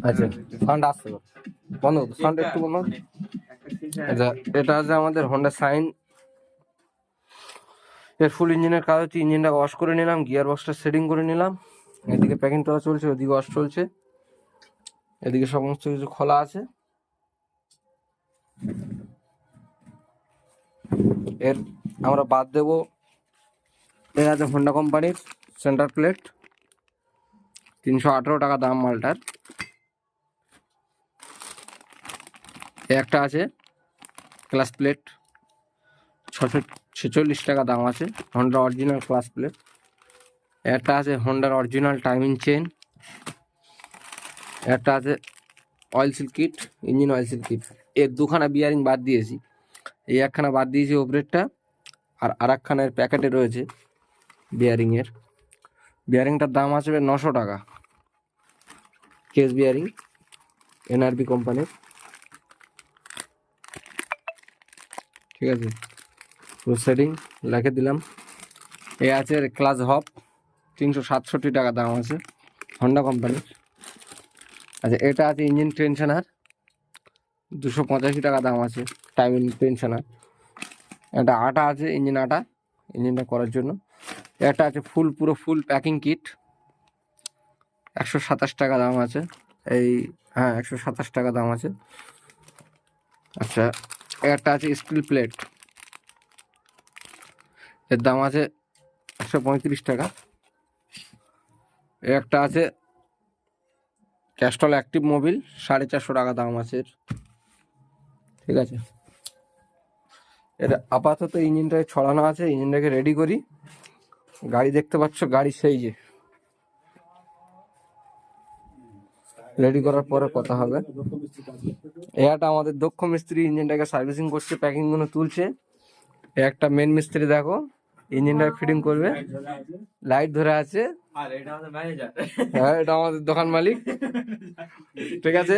আচ্ছা সাউন্ড আসছে বন্ধ, সাউন্ড একটু বন্ধ। আচ্ছা এটা হচ্ছে আমাদের হোন্ডা সাইন, এর ফুল ইঞ্জিনের কাজ হচ্ছে ইঞ্জিনটা ওয়াশ করে নিলাম, গিয়ার বক্সটা সেটিং করে নিলাম, এদিকে প্যাকিং করা চলছে, ওদিকে ওয়াশ চলছে, এদিকে সমস্ত কিছু খোলা আছে। এর আমরা বাদ দেবো, এর আছে হোন্ডা কোম্পানির সেন্টার প্লেট, 318 টাকা দাম মালটার। একটা আছে ক্লাস প্লেট, 646 টাকা দাম আছে, হোন্ডার অরিজিনাল ক্লাস প্লেট। একটা আছে হোন্ডার অরিজিনাল টাইমিং চেন। একটা আছে oil seal kit, engine oil seal kit. এর দুখানা বিয়ারিং বাদ দিয়েছি, এই একখানা বাদ দিয়েছি ওপরেরটা, আর একখানের প্যাকেটে রয়েছে বিয়ারিংয়ের। বিয়ারিংটার দাম আছে 900 টাকা, কেস বিয়ারিং, এনআরবি কোম্পানির। ঠিক আছে, পুরো সেটিং লিখে দিলাম। এ আছে ক্লাস হপ, 367 টাকা দাম আছে, হন্ডা কোম্পানির। আচ্ছা এটা আছে ইঞ্জিন টেনশনার, 285 টাকা দাম আছে, টাইমিং টেনশনার। একটা আটা আছে ইঞ্জিন আটা, ইঞ্জিনটা করার জন্য। একটা আছে পুরো ফুল প্যাকিং কিট, 127 টাকা দাম আছে। এই হ্যাঁ 127 টাকা দাম আছে। আচ্ছা একটা আছে স্টিল প্লেট, এর দাম আছে 135 টাকা। একটা আছে ক্যাস্টল অ্যাক্টিভ মোবিল, 450 টাকা দাম আছে এর। ঠিক আছে, এর আপাতত ইঞ্জিনটাকে ছড়ানো আছে, ইঞ্জিনটাকে রেডি করি। গাড়ি দেখতে পাচ্ছ, গাড়ি সেই যে রেডি করার পরে কথা হবে। এটা আমাদের দক্ষ মিস্ত্রি ইঞ্জিনটাকে সার্ভিসিং করছে, প্যাকিং গুলো তুলছে। একটা মেন মিস্ত্রি দেখো ইঞ্জিনটা ফিটিং করবে, লাইট ধরে আছে। হ্যাঁ এটা আমাদের দোকান মালিক। ঠিক আছে,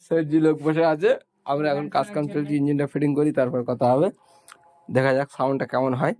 সেই লোক বসে আছে, আমরা এখন কাজ কাম চলছে, ইঞ্জিনটা ফিটিং করি, তারপর কথা হবে। দেখা যাক সাউন্ডটা কেমন হয়।